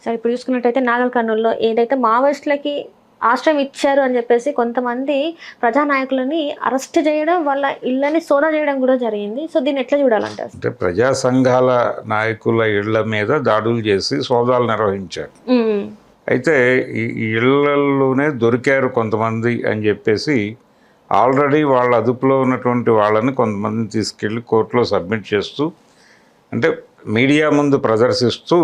సరే ఇప్పుడు చూసుకున్నట్టయితే నాగల్ కర్నూలులో ఏదైతే మావోయిస్టులకి ఆశ్రయం ఇచ్చారు అని చెప్పేసి కొంతమంది ప్రజానాయకులని అరెస్ట్ చేయడం, వాళ్ళ ఇళ్ళని సోదా చేయడం కూడా జరిగింది. సో దీన్ని ఎట్లా చూడాలంటారు? అంటే ప్రజా సంఘాల నాయకుల ఇళ్ల మీద దాడులు చేసి సోదాలు నిర్వహించారు. అయితే ఈ ఇళ్లలోనే దొరికారు కొంతమంది అని చెప్పేసి ఆల్రెడీ వాళ్ళ అదుపులో ఉన్నటువంటి వాళ్ళని కొంతమందిని తీసుకెళ్ళి కోర్టులో సబ్మిట్ చేస్తూ, అంటే మీడియా ముందు ప్రదర్శిస్తూ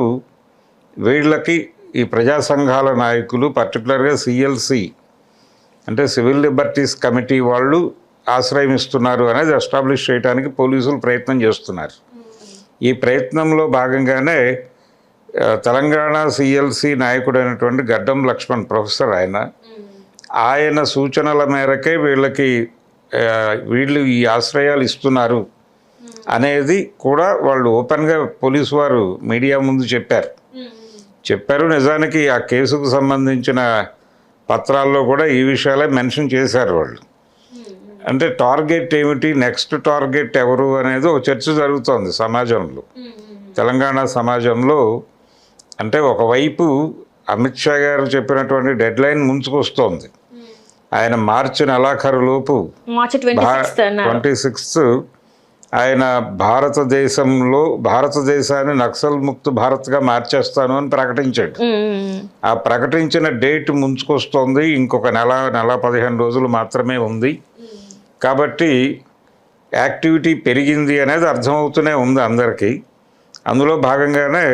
వీళ్ళకి ఈ ప్రజా సంఘాల నాయకులు పర్టికులర్గా సిఎల్సి అంటే సివిల్ లిబర్టీస్ కమిటీ వాళ్ళు ఆశ్రయం ఇస్తున్నారు అనేది ఎస్టాబ్లిష్ చేయడానికి పోలీసులు ప్రయత్నం చేస్తున్నారు. ఈ ప్రయత్నంలో భాగంగానే తెలంగాణ సిఎల్సి నాయకుడైనటువంటి గడ్డం లక్ష్మణ్ ప్రొఫెసర్ ఆయన సూచనల మేరకే వీళ్ళు ఈ ఆశ్రయాలు ఇస్తున్నారు అనేది కూడా వాళ్ళు ఓపెన్గా పోలీసు వారు మీడియా ముందు చెప్పారు. నిజానికి ఆ కేసుకు సంబంధించిన పత్రాల్లో కూడా ఈ విషయాలే మెన్షన్ చేశారు వాళ్ళు. అంటే టార్గెట్ ఏమిటి, నెక్స్ట్ టార్గెట్ ఎవరు అనేది ఒక చర్చ జరుగుతోంది సమాజంలో, తెలంగాణ సమాజంలో. అంటే ఒకవైపు అమిత్ షా గారు చెప్పినటువంటి డెడ్ లైన్ ముంచుకొస్తోంది. ఆయన మార్చి నెలాఖరులోపు 26 ఆయన భారతదేశాన్ని నక్సల్ ముక్త్ భారత్గా మార్చేస్తాను అని ప్రకటించాడు. ఆ ప్రకటించిన డేట్ ముంచుకొస్తోంది. ఇంకొక నెల 15 రోజులు మాత్రమే ఉంది. కాబట్టి యాక్టివిటీ పెరిగింది అనేది అర్థమవుతూనే ఉంది అందరికీ. అందులో భాగంగానే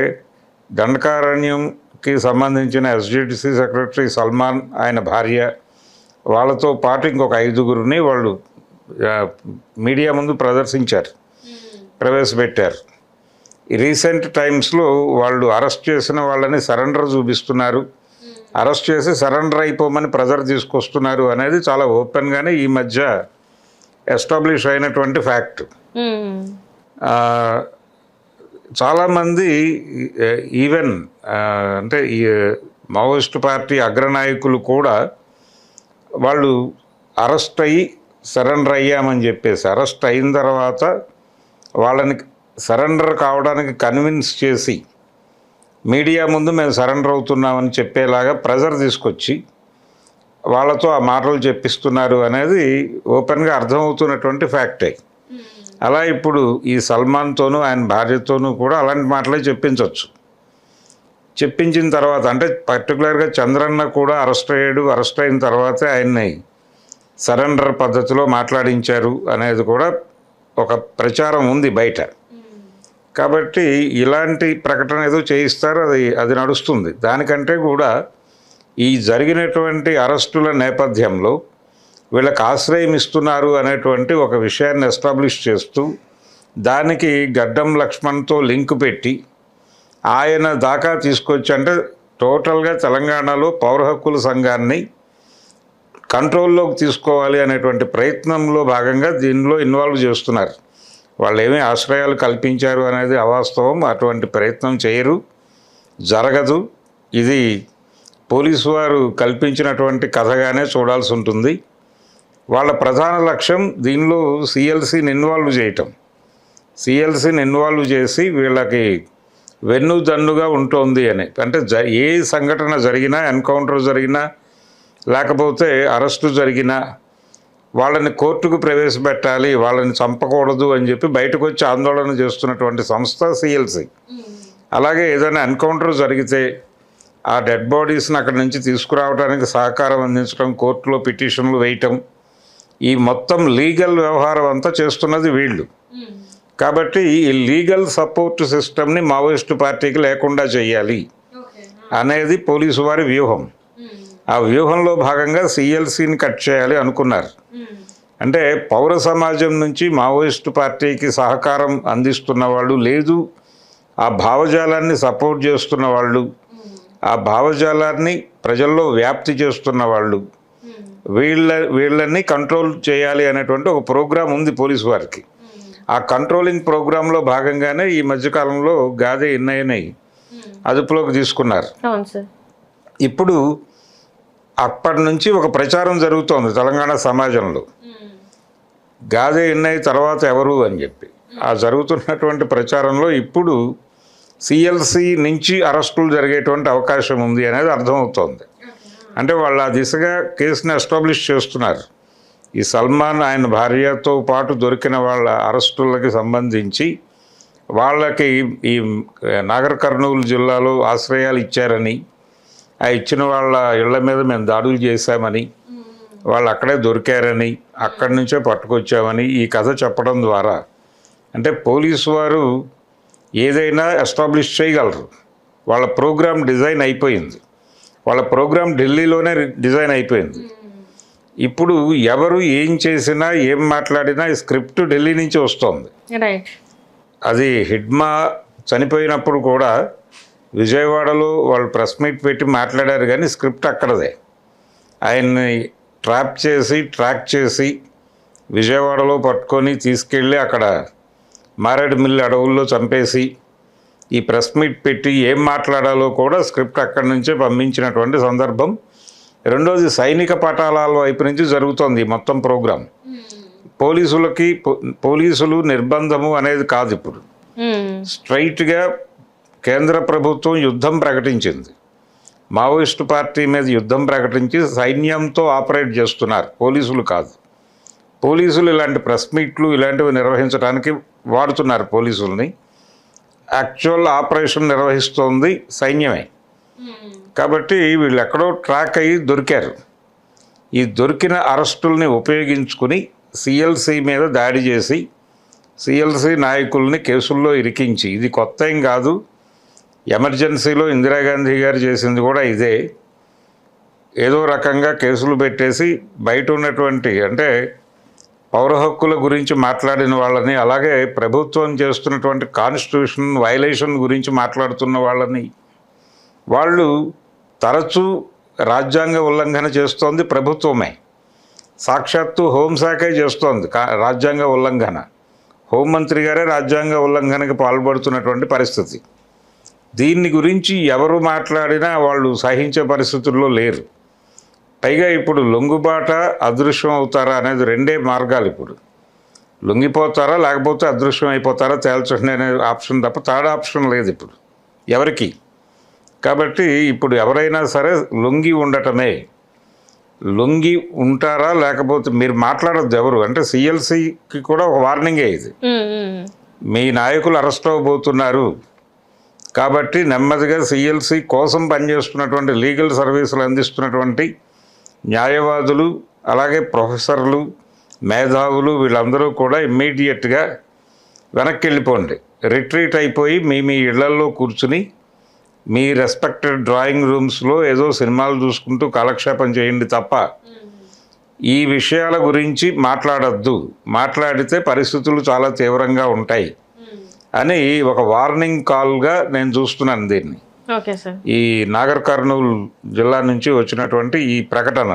దండకారణ్యంకి సంబంధించిన ఎస్జిటిసి సెక్రటరీ సల్మాన్, ఆయన భార్య, వాళ్ళతో పాటు ఇంకొక 5గురిని వాళ్ళు మీడియా ముందు ప్రవేశపెట్టారు. ఈ రీసెంట్ టైమ్స్లో వాళ్ళు అరెస్ట్ చేసిన వాళ్ళని సరెండర్ చూపిస్తున్నారు, అరెస్ట్ చేసి సరెండర్ అయిపోమని ప్రెజర్ తీసుకొస్తున్నారు అనేది చాలా ఓపెన్గానే ఈ మధ్య ఎస్టాబ్లిష్ అయినటువంటి ఫ్యాక్ట్. చాలామంది ఈవెన్ అంటే ఈ మావోయిస్టు పార్టీ అగ్రనాయకులు కూడా వాళ్ళు అరెస్ట్ అయ్యి సరెండర్ అయ్యామని చెప్పేసి, అరెస్ట్ అయిన తర్వాత వాళ్ళని సరెండర్ కావడానికి కన్విన్స్ చేసి మీడియా ముందు మేము సరెండర్ అవుతున్నామని చెప్పేలాగా ప్రెజర్ తీసుకొచ్చి వాళ్ళతో ఆ మాటలు చెప్పిస్తున్నారు అనేది ఓపెన్గా అర్థమవుతున్నటువంటి ఫ్యాక్టే. అలా ఇప్పుడు ఈ సల్మాన్తోనూ ఆయన భార్యతోనూ కూడా అలాంటి మాటలే చెప్పించిన తర్వాత, అంటే పర్టికులర్గా చంద్రన్న కూడా అరెస్ట్ అయిన తర్వాతే ఆయన్ని సరెండర్ పద్ధతిలో మాట్లాడించారు అనేది కూడా ఒక ప్రచారం ఉంది బయట. కాబట్టి ఇలాంటి ప్రకటన ఏదో చేయిస్తారు, అది నడుస్తుంది. దానికంటే కూడా ఈ జరిగినటువంటి అరెస్టుల నేపథ్యంలో వీళ్ళకి ఆశ్రయం ఇస్తున్నారు అనేటువంటి ఒక విషయాన్ని ఎస్టాబ్లిష్ చేస్తూ దానికి గడ్డం లక్ష్మణ్తో లింక్ పెట్టి ఆయన దాకా తీసుకొచ్చి, అంటే టోటల్గా తెలంగాణలో పౌర హక్కుల సంఘాన్ని కంట్రోల్లోకి తీసుకోవాలి అనేటువంటి ప్రయత్నంలో భాగంగా దీనిలో ఇన్వాల్వ్ చేస్తున్నారు. వాళ్ళు ఏమీ ఆశ్రయాలు కల్పించారు అనేది అవాస్తవం. అటువంటి ప్రయత్నం చేయరు, జరగదు. ఇది పోలీసు వారు కల్పించినటువంటి కథగానే చూడాల్సి ఉంటుంది. వాళ్ళ ప్రధాన లక్ష్యం దీనిలో సిఎల్సిని ఇన్వాల్వ్ చేసి వీళ్ళకి వెన్నుదన్నుగా ఉంటుంది అని. అంటే ఏ సంఘటన జరిగినా, ఎన్కౌంటర్ జరిగినా, లేకపోతే అరెస్టు జరిగినా వాళ్ళని కోర్టుకు ప్రవేశపెట్టాలి, వాళ్ళని చంపకూడదు అని చెప్పి బయటకు వచ్చి ఆందోళన చేస్తున్నటువంటి సంస్థ సిఎల్సి. అలాగే ఏదైనా ఎన్కౌంటర్ జరిగితే ఆ డెడ్ బాడీస్ని అక్కడి నుంచి తీసుకురావడానికి సహకారం అందించడం, కోర్టులో పిటిషన్లు వేయటం, ఈ మొత్తం లీగల్ వ్యవహారం అంతా చేస్తున్నది వీళ్ళు. కాబట్టి ఈ లీగల్ సపోర్ట్ సిస్టమ్ని మావోయిస్టు పార్టీకి లేకుండా చేయాలి అనేది పోలీసు వారి వ్యూహం. ఆ వ్యూహంలో భాగంగా సిఎల్సిని కట్ చేయాలి అనుకున్నారు. అంటే పౌర సమాజం నుంచి మావోయిస్టు పార్టీకి సహకారం అందిస్తున్న వాళ్ళు, లేదు ఆ భావజాలాన్ని సపోర్ట్ చేస్తున్న వాళ్ళు, ఆ భావజాలాన్ని ప్రజల్లో వ్యాప్తి చేస్తున్న వాళ్ళు, వీళ్ళని కంట్రోల్ చేయాలి అనేటువంటి ఒక ప్రోగ్రాం ఉంది పోలీసు వారికి. ఆ కంట్రోలింగ్ ప్రోగ్రాంలో భాగంగానే ఈ మధ్యకాలంలో గాదే ఇన్నయ్యని అదుపులోకి తీసుకున్నారు. ఇప్పుడు అప్పటి నుంచి ఒక ప్రచారం జరుగుతోంది తెలంగాణ సమాజంలో, గాదే ఇన్నయ్య తర్వాత ఎవరు అని చెప్పి. ఆ జరుగుతున్నటువంటి ప్రచారంలో ఇప్పుడు సిఎల్సి నుంచి అరెస్టులు జరిగేటువంటి అవకాశం ఉంది అనేది అర్థమవుతోంది. అంటే వాళ్ళు ఆ దిశగా కేసుని ఎస్టాబ్లిష్ చేస్తున్నారు. ఈ సల్మాన్ ఆయన భార్యతో పాటు దొరికిన వాళ్ళ అరెస్టులకి సంబంధించి వాళ్ళకి ఈ నాగర్ కర్నూలు జిల్లాలో ఆశ్రయాలు ఇచ్చారని, ఆ ఇచ్చిన వాళ్ళ ఇళ్ల మీద మేము దాడులు చేశామని, వాళ్ళు అక్కడే దొరికారని, అక్కడి నుంచే పట్టుకొచ్చామని ఈ కథ చెప్పడం ద్వారా అంటే పోలీసు వారు ఏదైనా ఎస్టాబ్లిష్ చేయగలరు. వాళ్ళ ప్రోగ్రామ్ డిజైన్ అయిపోయింది. వాళ్ళ ప్రోగ్రామ్ ఢిల్లీలోనే డిజైన్ అయిపోయింది. ఇప్పుడు ఎవరు ఏం చేసినా ఏం మాట్లాడినా ఈ స్క్రిప్ట్ ఢిల్లీ నుంచి వస్తుంది. రైట్. అది హిడ్మా చనిపోయినప్పుడు కూడా విజయవాడలో వాళ్ళు ప్రెస్ మీట్ పెట్టి మాట్లాడారు, కానీ స్క్రిప్ట్ అక్కడదే. ఆయన్ని ట్రాక్ చేసి విజయవాడలో పట్టుకొని తీసుకెళ్ళి అక్కడ మారేడుమిల్లి అడవుల్లో చంపేసి ఈ ప్రెస్ మీట్ పెట్టి ఏం మాట్లాడాలో కూడా స్క్రిప్ట్ అక్కడి నుంచే పంపించినటువంటి సందర్భం. రెండోది సైనిక పటాలాల వైపు నుంచి జరుగుతోంది ఈ మొత్తం ప్రోగ్రాం. పోలీసులు నిర్బంధము అనేది కాదు. ఇప్పుడు స్ట్రైట్గా కేంద్ర ప్రభుత్వం యుద్ధం ప్రకటించింది. మావోయిస్టు పార్టీ మీద యుద్ధం ప్రకటించి సైన్యంతో ఆపరేట్ చేస్తున్నారు, పోలీసులు కాదు. పోలీసులు ఇలాంటి ప్రెస్ మీట్లు ఇలాంటివి నిర్వహించడానికి వాడుతున్నారు పోలీసుల్ని. యాక్చువల్ ఆపరేషన్ నిర్వహిస్తోంది సైన్యమే. కాబట్టి వీళ్ళు ఎక్కడో ట్రాక్ అయ్యి దొరికారు. ఈ దొరికిన అరెస్టుల్ని ఉపయోగించుకుని సిఎల్సి మీద దాడి చేసి సిఎల్సి నాయకుల్ని కేసుల్లో ఇరికించి, ఇది కొత్త ఏం కాదు, ఎమర్జెన్సీలో ఇందిరాగాంధీ గారు చేసింది కూడా ఇదే. ఏదో రకంగా కేసులు పెట్టేసి బయట ఉన్నటువంటి అంటే పౌర హక్కుల గురించి మాట్లాడిన వాళ్ళని, అలాగే ప్రభుత్వం చేస్తున్నటువంటి కాన్స్టిట్యూషన్ వైలేషన్ గురించి మాట్లాడుతున్న వాళ్ళని, వాళ్ళు తరచూ రాజ్యాంగ ఉల్లంఘన చేస్తోంది ప్రభుత్వమే. సాక్షాత్తు హోంశాఖే చేస్తోంది రాజ్యాంగ ఉల్లంఘన. హోంమంత్రి గారే రాజ్యాంగ ఉల్లంఘనకి పాల్పడుతున్నటువంటి పరిస్థితి. దీన్ని గురించి ఎవరు మాట్లాడినా వాళ్ళు సహించే పరిస్థితుల్లో లేరు. పైగా ఇప్పుడు లొంగుబాట అదృశ్యం అవుతారా అనేది రెండే మార్గాలు. ఇప్పుడు లొంగిపోతారా లేకపోతే అదృశ్యం అయిపోతారా తేల్చండి అనే ఆప్షన్ తప్ప థర్డ్ ఆప్షన్ లేదు ఇప్పుడు ఎవరికి. కాబట్టి ఇప్పుడు ఎవరైనా సరే లొంగి ఉండటమే. లొంగి ఉంటారా లేకపోతే మీరు మాట్లాడద్దు ఎవరు. అంటే సిఎల్సికి కూడా ఒక వార్నింగే ఇది. మీ నాయకులు అరెస్ట్ అవ్వబోతున్నారు కాబట్టి నెమ్మదిగా సిఎల్సి కోసం పనిచేస్తున్నటువంటి లీగల్ సర్వీసులు అందిస్తున్నటువంటి న్యాయవాదులు, అలాగే ప్రొఫెసర్లు, మేధావులు వీళ్ళందరూ కూడా ఇమ్మీడియట్గా వెనక్కి వెళ్ళిపోండి. రిట్రీట్ అయిపోయి మీ ఇళ్లల్లో కూర్చుని మీ రెస్పెక్టెడ్ డ్రాయింగ్ రూమ్స్లో ఏదో సినిమాలు చూసుకుంటూ కాలక్షేపం చేయండి తప్ప ఈ విషయాల గురించి మాట్లాడద్దు. మాట్లాడితే పరిస్థితులు చాలా తీవ్రంగా ఉంటాయి అని ఒక వార్నింగ్ కాల్గా నేను చూస్తున్నాను దీన్ని. Okay sir. ఈ నాగర్ కర్నూలు జిల్లా నుంచి వచ్చినటువంటి ఈ ప్రకటన